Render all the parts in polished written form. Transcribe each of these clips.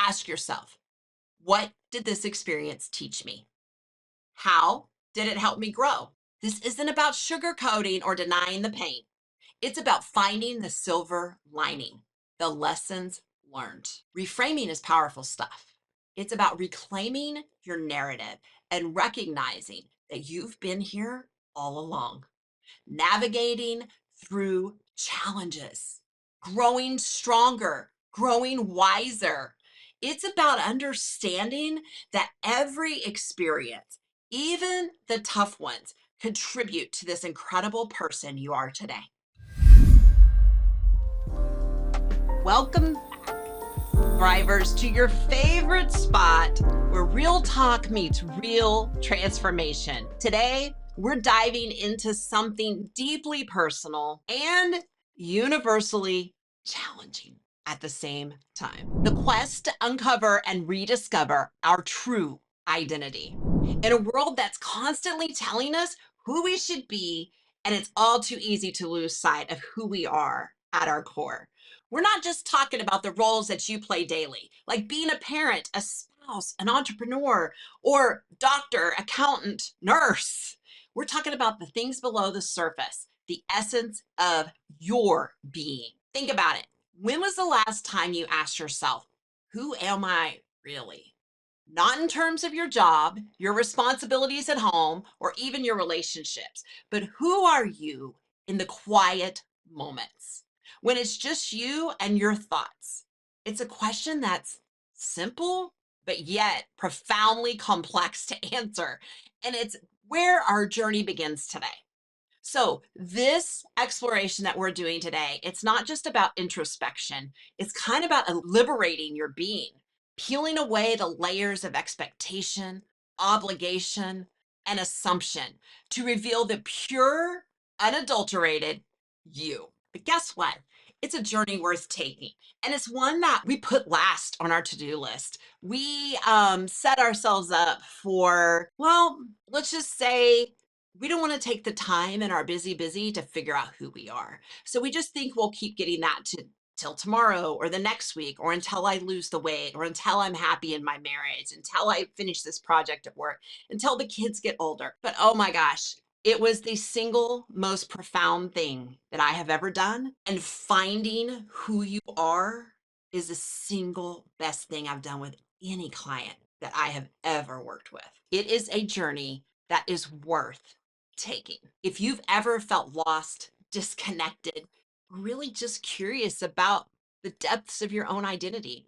Ask yourself, what did this experience teach me? How did it help me grow? This isn't about sugarcoating or denying the pain. It's about finding the silver lining, the lessons learned. Reframing is powerful stuff. It's about reclaiming your narrative and recognizing that you've been here all along, navigating through challenges, growing stronger, growing wiser. It's about understanding that every experience, even the tough ones, contribute to this incredible person you are today. Welcome back, Thrivers, to your favorite spot where real talk meets real transformation. Today, we're diving into something deeply personal and universally challenging at the same time. The quest to uncover and rediscover our true identity. In a world that's constantly telling us who we should be, and it's all too easy to lose sight of who we are at our core. We're not just talking about the roles that you play daily, like being a parent, a spouse, an entrepreneur, or doctor, accountant, nurse. We're talking about the things below the surface, the essence of your being. Think about it. When was the last time you asked yourself, who am I really? Not in terms of your job, your responsibilities at home, or even your relationships, but who are you in the quiet moments when it's just you and your thoughts? It's a question that's simple, but yet profoundly complex to answer. And it's where our journey begins today. So, this exploration that we're doing today, it's not just about introspection. It's kind of about liberating your being, peeling away the layers of expectation, obligation, and assumption to reveal the pure, unadulterated you. But guess what? It's a journey worth taking. And it's one that we put last on our to-do list. We set ourselves up for, well, let's just say we don't want to take the time in our busy to figure out who we are. So we just think we'll keep getting that to till tomorrow or the next week or until I lose the weight or until I'm happy in my marriage, until I finish this project at work, until the kids get older. But oh my gosh, it was the single most profound thing that I have ever done. And finding who you are is the single best thing I've done with any client that I have ever worked with. It is a journey that is worth taking. If you've ever felt lost, disconnected, really just curious about the depths of your own identity,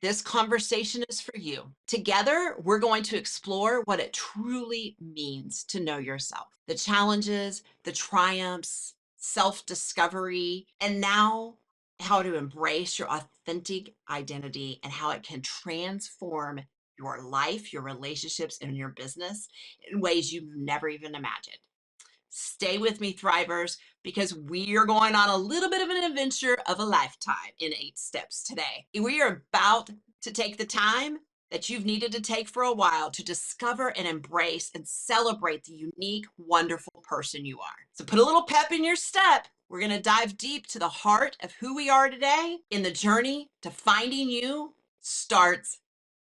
this conversation is for you. Together, we're going to explore what it truly means to know yourself, the challenges, the triumphs, self discovery, and now how to embrace your authentic identity and how it can transform your life, your relationships, and your business in ways you've never even imagined. Stay with me, Thrivers, because we are going on a little bit of an adventure of a lifetime in 8 steps today. We are about to take the time that you've needed to take for a while to discover and embrace and celebrate the unique, wonderful person you are. So put a little pep in your step. We're going to dive deep to the heart of who we are today, in the journey to finding you starts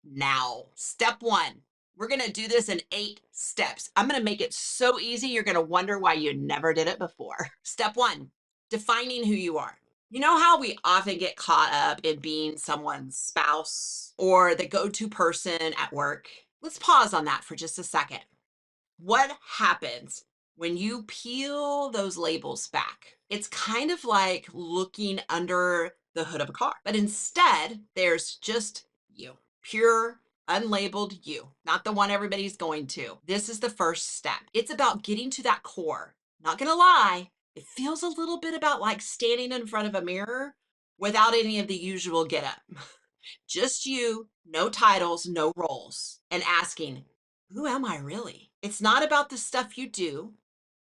now. Step 1. We're going to do this in 8 steps. I'm going to make it so easy, you're going to wonder why you never did it before. Step 1, defining who you are. You know how we often get caught up in being someone's spouse or the go-to person at work? Let's pause on that for just a second. What happens when you peel those labels back? It's kind of like looking under the hood of a car, but instead, there's just you, pure unlabeled you, not the one everybody's going to. This is the first step. It's about getting to that core. Not gonna lie, it feels a little bit about like standing in front of a mirror without any of the usual get up. Just you, no titles, no roles, and asking, who am I really? It's not about the stuff you do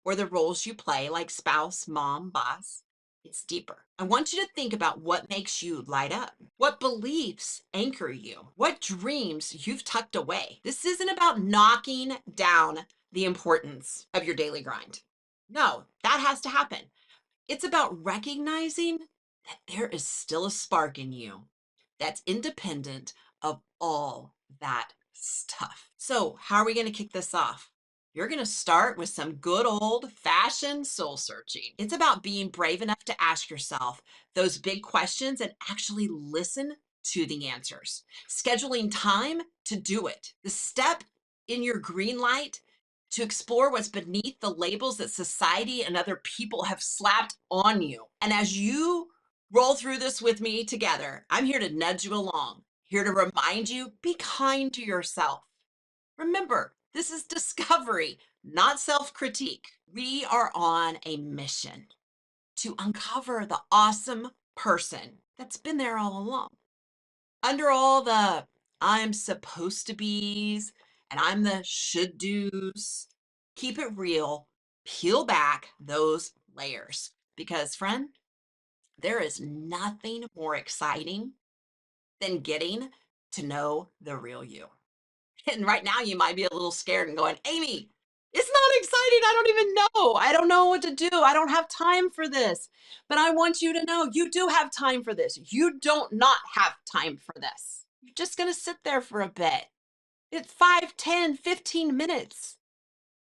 or the roles you play, like spouse, mom, boss. It's deeper. I want you to think about what makes you light up, what beliefs anchor you, what dreams you've tucked away. This isn't about knocking down the importance of your daily grind. No, that has to happen. It's about recognizing that there is still a spark in you that's independent of all that stuff. So, how are we going to kick this off? You're going to start with some good old fashioned soul searching. It's about being brave enough to ask yourself those big questions and actually listen to the answers. Scheduling time to do it. The step in your green light to explore what's beneath the labels that society and other people have slapped on you. And as you roll through this with me together, I'm here to nudge you along, here to remind you be kind to yourself. Remember, this is discovery, not self critique. We are on a mission to uncover the awesome person that's been there all along. Under all the I'm supposed to be's and I'm the should do's, keep it real, peel back those layers. Because, friend, there is nothing more exciting than getting to know the real you. And right now, you might be a little scared and going, Amy, it's not exciting. I don't even know. I don't know what to do. I don't have time for this. But I want you to know you do have time for this. You don't not have time for this. You're just going to sit there for a bit. It's 5, 10, 15 minutes.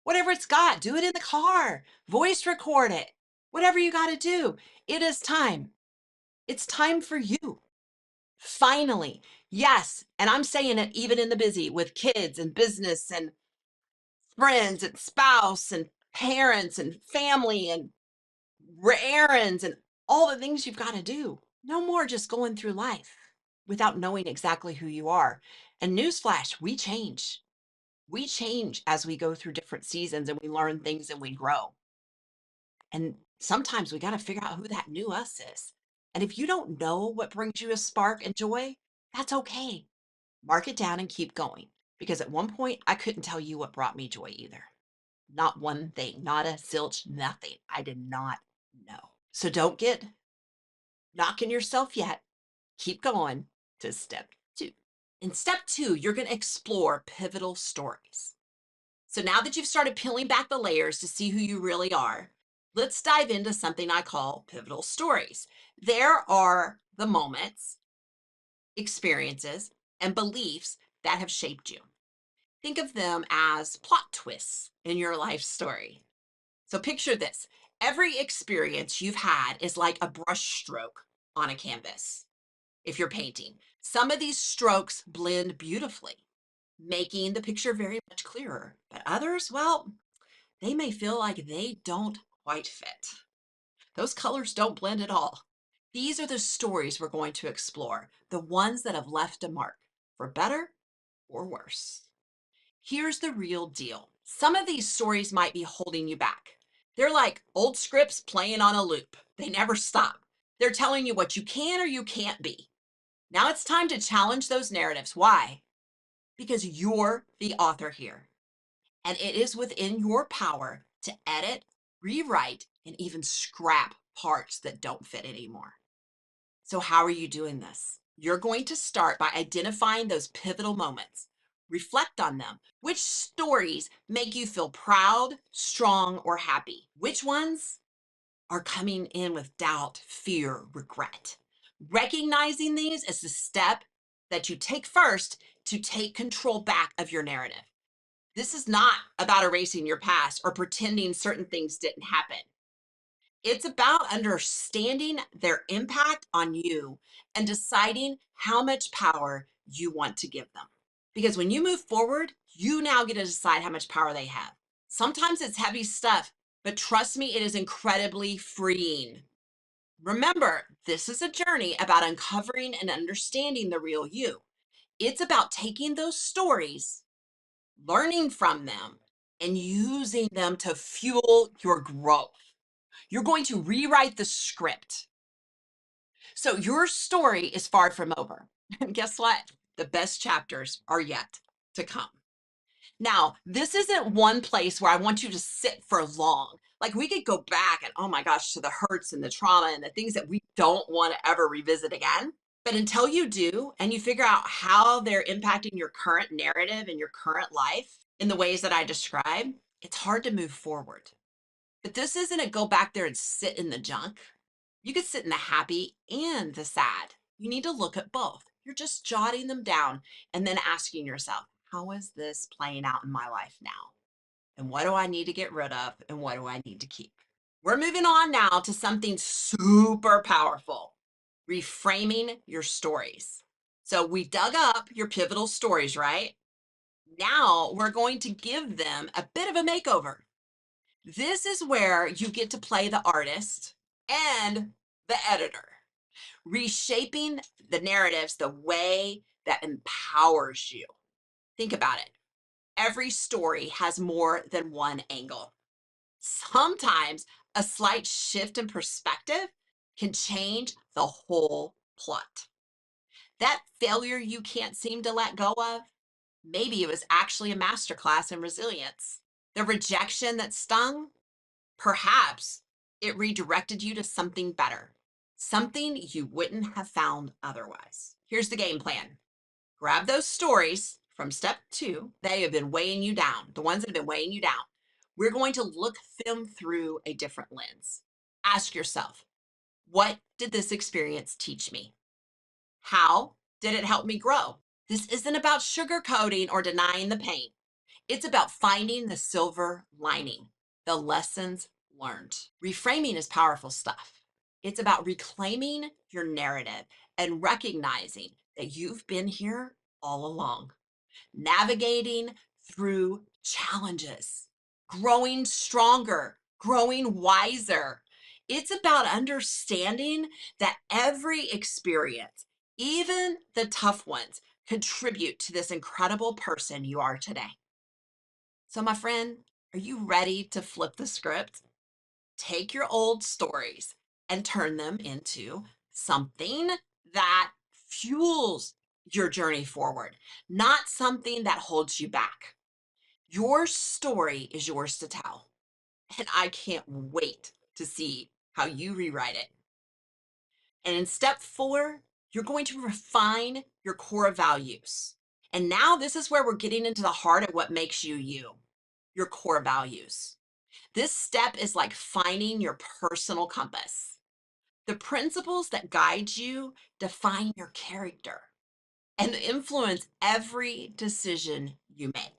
Whatever it's got, do it in the car, voice record it, whatever you got to do. It is time. It's time for you. Finally, yes. And I'm saying it even in the busy with kids and business and friends and spouse and parents and family and errands and all the things you've got to do. No more just going through life without knowing exactly who you are. And newsflash, we change. We change as we go through different seasons and we learn things and we grow. And sometimes we got to figure out who that new us is. And if you don't know what brings you a spark and joy, that's okay. Mark it down and keep going. Because at one point, I couldn't tell you what brought me joy either. Not one thing, not a zilch, nothing. I did not know. So don't get knocking yourself yet. Keep going to step 2. In step 2, you're going to explore pivotal stories. So now that you've started peeling back the layers to see who you really are, let's dive into something I call pivotal stories. There are the moments, experiences, and beliefs that have shaped you. Think of them as plot twists in your life story. So picture this. Every experience you've had is like a brush stroke on a canvas. If you're painting, some of these strokes blend beautifully, making the picture very much clearer. But others, well, they may feel like they don't quite fit. Those colors don't blend at all. These are the stories we're going to explore, the ones that have left a mark, for better or worse. Here's the real deal. Some of these stories might be holding you back. They're like old scripts playing on a loop. They never stop. They're telling you what you can or you can't be. Now it's time to challenge those narratives. Why? Because you're the author here. And it is within your power to edit, rewrite, and even scrap parts that don't fit anymore. So, how are you doing this? You're going to start by identifying those pivotal moments. Reflect on them. Which stories make you feel proud, strong, or happy? Which ones are coming in with doubt, fear, regret? Recognizing these is the step that you take first to take control back of your narrative. This is not about erasing your past or pretending certain things didn't happen. It's about understanding their impact on you and deciding how much power you want to give them. Because when you move forward, you now get to decide how much power they have. Sometimes it's heavy stuff, but trust me, it is incredibly freeing. Remember, this is a journey about uncovering and understanding the real you. It's about taking those stories, learning from them, and using them to fuel your growth. You're going to rewrite the script. So your story is far from over. And guess what? The best chapters are yet to come. Now, this isn't one place where I want you to sit for long. Like we could go back and, oh my gosh, to the hurts and the trauma and the things that we don't want to ever revisit again. But until you do, and you figure out how they're impacting your current narrative and your current life in the ways that I described, it's hard to move forward. But this isn't a go back there and sit in the junk. You could sit in the happy and the sad. You need to look at both. You're just jotting them down and then asking yourself, how is this playing out in my life now? And what do I need to get rid of? And what do I need to keep? We're moving on now to something super powerful, reframing your stories. So we dug up your pivotal stories, right? Now we're going to give them a bit of a makeover. This is where you get to play the artist and the editor, reshaping the narratives the way that empowers you. Think about it. Every story has more than one angle. Sometimes a slight shift in perspective can change the whole plot. That failure you can't seem to let go of, maybe it was actually a masterclass in resilience. The rejection that stung, perhaps it redirected you to something better, something you wouldn't have found otherwise. Here's the game plan. Grab those stories from step 2. They have been weighing you down, the ones that have been weighing you down. We're going to look them through a different lens. Ask yourself, what did this experience teach me? How did it help me grow? This isn't about sugarcoating or denying the pain. It's about finding the silver lining, the lessons learned. Reframing is powerful stuff. It's about reclaiming your narrative and recognizing that you've been here all along, navigating through challenges, growing stronger, growing wiser. It's about understanding that every experience, even the tough ones, contribute to this incredible person you are today. So, my friend, are you ready to flip the script? Take your old stories and turn them into something that fuels your journey forward, not something that holds you back. Your story is yours to tell, and I can't wait to see how you rewrite it. And in step 4, you're going to refine your core values. And now this is where we're getting into the heart of what makes you you, your core values. This step is like finding your personal compass. The principles that guide you define your character and influence every decision you make.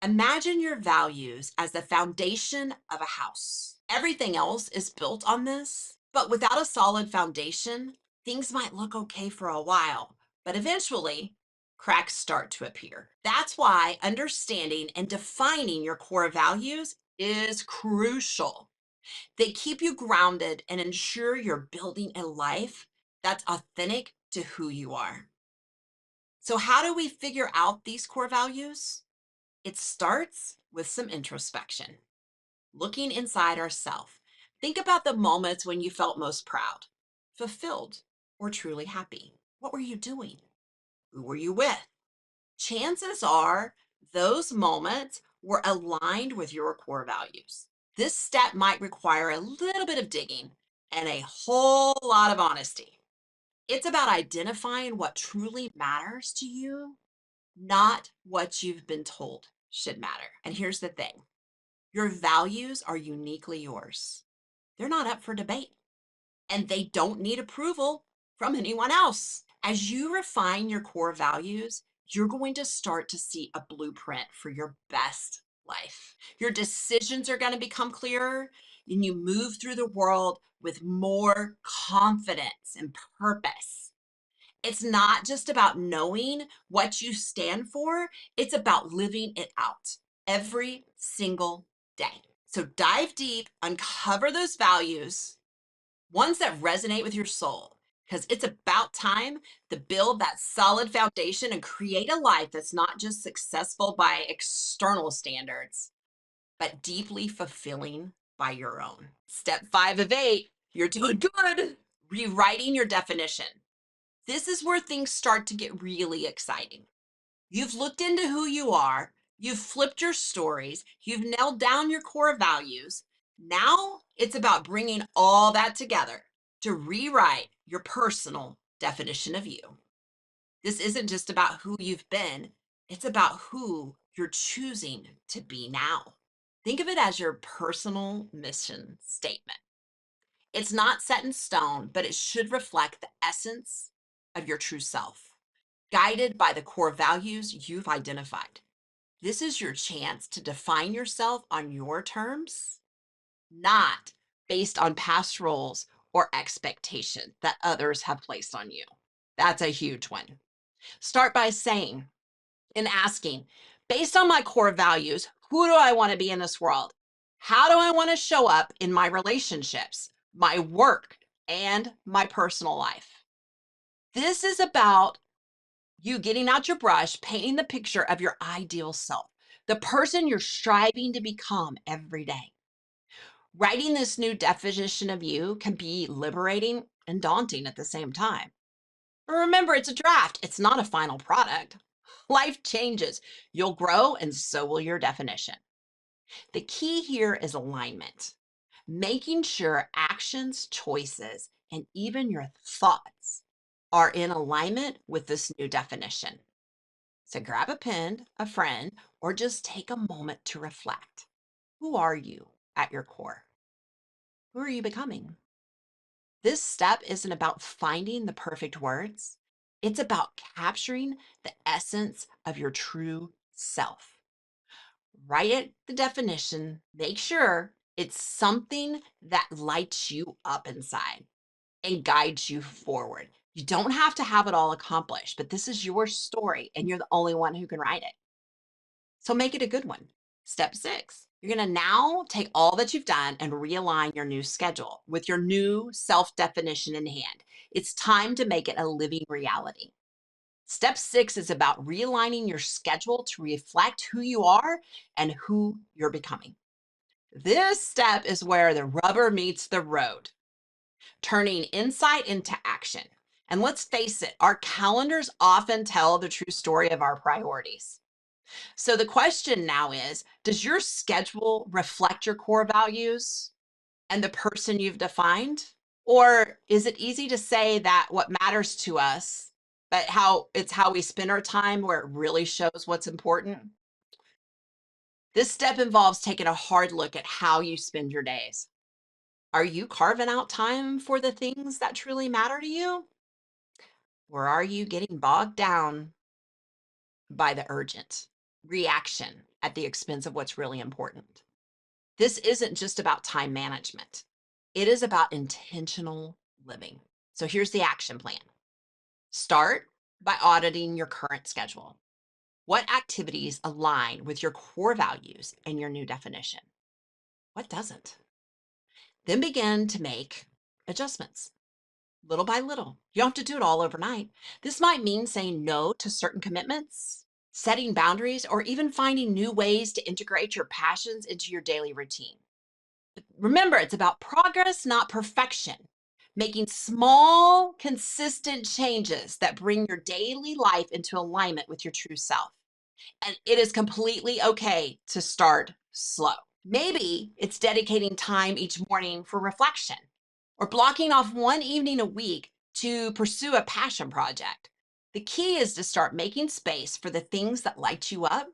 Imagine your values as the foundation of a house. Everything else is built on this, but without a solid foundation, things might look okay for a while, but eventually, cracks start to appear. That's why understanding and defining your core values is crucial. They keep you grounded and ensure you're building a life that's authentic to who you are. So, how do we figure out these core values? It starts with some introspection, looking inside ourselves. Think about the moments when you felt most proud, fulfilled, or truly happy. What were you doing? Who were you with? Chances are those moments were aligned with your core values. This step might require a little bit of digging and a whole lot of honesty. It's about identifying what truly matters to you, not what you've been told should matter. And here's the thing, your values are uniquely yours. They're not up for debate, and they don't need approval from anyone else. As you refine your core values, you're going to start to see a blueprint for your best life. Your decisions are going to become clearer, and you move through the world with more confidence and purpose. It's not just about knowing what you stand for, it's about living it out every single day. So dive deep, uncover those values, ones that resonate with your soul, because it's about time to build that solid foundation and create a life that's not just successful by external standards, but deeply fulfilling by your own. Step 5 of 8, you're doing good. Rewriting your definition. This is where things start to get really exciting. You've looked into who you are, you've flipped your stories, you've nailed down your core values. Now it's about bringing all that together to rewrite your personal definition of you. This isn't just about who you've been, it's about who you're choosing to be now. Think of it as your personal mission statement. It's not set in stone, but it should reflect the essence of your true self. guided by the core values you've identified. This is your chance to define yourself on your terms, not based on past roles or expectation that others have placed on you. That's a huge one. Start by saying and asking, based on my core values, who do I want to be in this world? How do I want to show up in my relationships, my work, and my personal life? This is about you getting out your brush, painting the picture of your ideal self, the person you're striving to become every day. Writing this new definition of you can be liberating and daunting at the same time. But remember, it's a draft, it's not a final product. Life changes. You'll grow, and so will your definition. The key here is alignment, making sure actions, choices, and even your thoughts are in alignment with this new definition. So grab a pen, a friend, or just take a moment to reflect. Who are you at your core? Who are you becoming? This step isn't about finding the perfect words. It's about capturing the essence of your true self. Write it the definition. Make sure it's something that lights you up inside and guides you forward. You don't have to have it all accomplished, but this is your story and you're the only one who can write it. So make it a good one. Step 6, you're going to now take all that you've done and realign your new schedule with your new self definition in hand. It's time to make it a living reality. Step 6 is about realigning your schedule to reflect who you are and who you're becoming. This step is where the rubber meets the road, turning insight into action. And let's face it, our calendars often tell the true story of our priorities. So the question now is, does your schedule reflect your core values and the person you've defined? Or is it easy to say that what matters to us, but how we spend our time where it really shows what's important? This step involves taking a hard look at how you spend your days. Are you carving out time for the things that truly matter to you? Or are you getting bogged down by the urgent reaction at the expense of what's really important? This isn't just about time management. It is about intentional living. So here's the action plan. Start by auditing your current schedule. What activities align with your core values and your new definition? What doesn't? Then begin to make adjustments little by little. You don't have to do it all overnight. This might mean saying no to certain commitments, setting boundaries, or even finding new ways to integrate your passions into your daily routine. Remember, it's about progress, not perfection. Making small, consistent changes that bring your daily life into alignment with your true self. And it is completely okay to start slow. Maybe it's dedicating time each morning for reflection or blocking off one evening a week to pursue a passion project. The key is to start making space for the things that light you up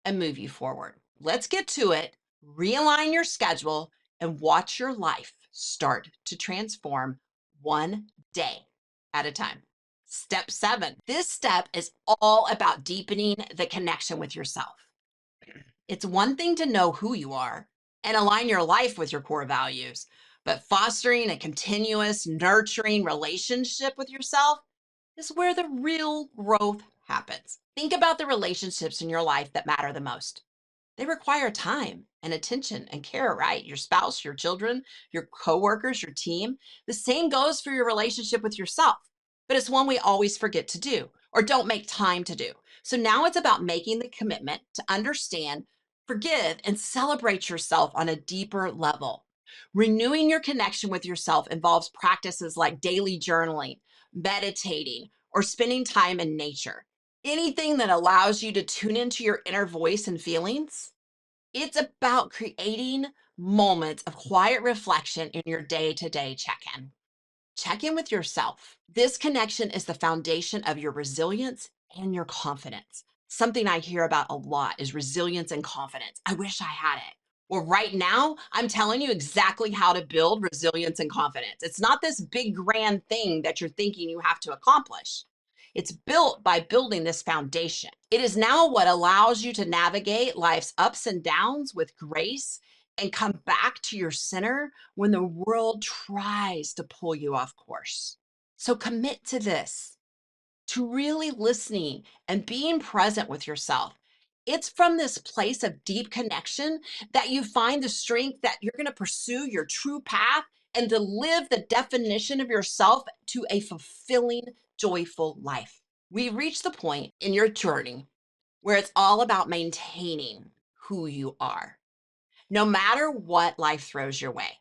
and move you forward. Let's get to it. Realign your schedule and watch your life start to transform one day at a time. Step 7. This step is all about deepening the connection with yourself. It's one thing to know who you are and align your life with your core values, but fostering a continuous, nurturing relationship with yourself is where the real growth happens. Think about the relationships in your life that matter the most. They require time and attention and care, right? Your spouse, your children, your coworkers, your team. The same goes for your relationship with yourself, but it's one we always forget to do or don't make time to do. So now it's about making the commitment to understand, forgive, and celebrate yourself on a deeper level. Renewing your connection with yourself involves practices like daily journaling, meditating, or spending time in nature. Anything that allows you to tune into your inner voice and feelings. It's about creating moments of quiet reflection in your day to day check in. Check in with yourself. This connection is the foundation of your resilience and your confidence. Something I hear about a lot is resilience and confidence. I wish I had it. Well, right now, I'm telling you exactly how to build resilience and confidence. It's not this big grand thing that you're thinking you have to accomplish. It's built by building this foundation. It is now what allows you to navigate life's ups and downs with grace and come back to your center when the world tries to pull you off course. So commit to this, to really listening and being present with yourself. It's from this place of deep connection that you find the strength that you're going to pursue your true path and to live the definition of yourself to a fulfilling, joyful life. We reach the point in your journey where it's all about maintaining who you are, no matter what life throws your way.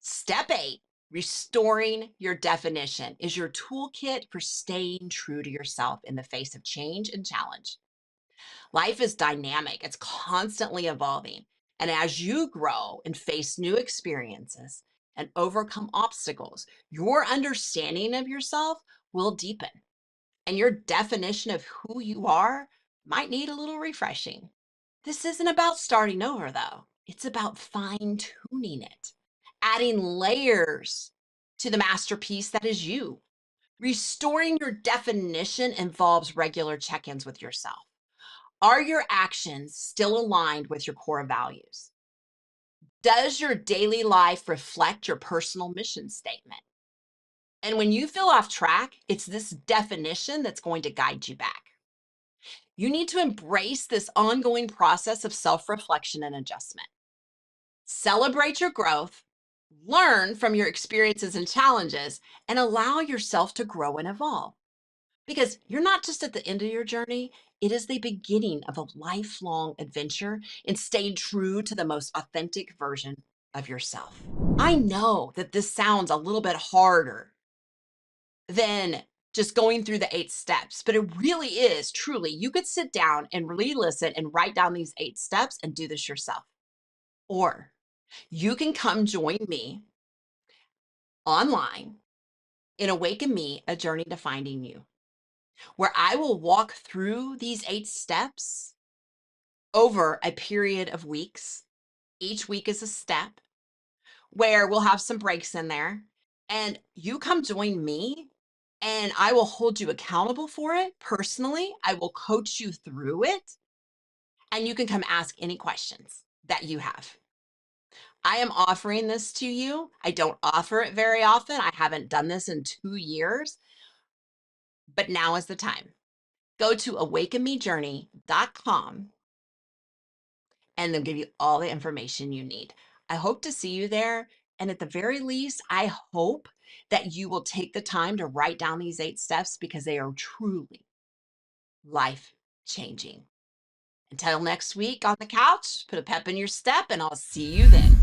Step 8, restoring your definition, is your toolkit for staying true to yourself in the face of change and challenge. Life is dynamic, it's constantly evolving. And as you grow and face new experiences and overcome obstacles, your understanding of yourself will deepen. And your definition of who you are might need a little refreshing. This isn't about starting over, though. It's about fine tuning it, adding layers to the masterpiece that is you. Restoring your definition involves regular check ins with yourself. Are your actions still aligned with your core values? Does your daily life reflect your personal mission statement? And when you feel off track, it's this definition that's going to guide you back. You need to embrace this ongoing process of self reflection and adjustment. Celebrate your growth, learn from your experiences and challenges, and allow yourself to grow and evolve. Because you're not just at the end of your journey, it is the beginning of a lifelong adventure in staying true to the most authentic version of yourself. I know that this sounds a little bit harder than just going through the 8 steps, but it really is truly. You could sit down and really listen and write down these 8 steps and do this yourself. Or you can come join me online in Awaken Me, A Journey to Finding You, where I will walk through these 8 steps over a period of weeks. Each week is a step where we'll have some breaks in there. And you come join me and I will hold you accountable for it personally. I will coach you through it. And you can come ask any questions that you have. I am offering this to you. I don't offer it very often. I haven't done this in 2 years, but now is the time. Go to awakenmejourney.com and they'll give you all the information you need. I hope to see you there. And at the very least, I hope that you will take the time to write down these 8 steps because they are truly life changing. Until next week on the couch, put a pep in your step, and I'll see you then.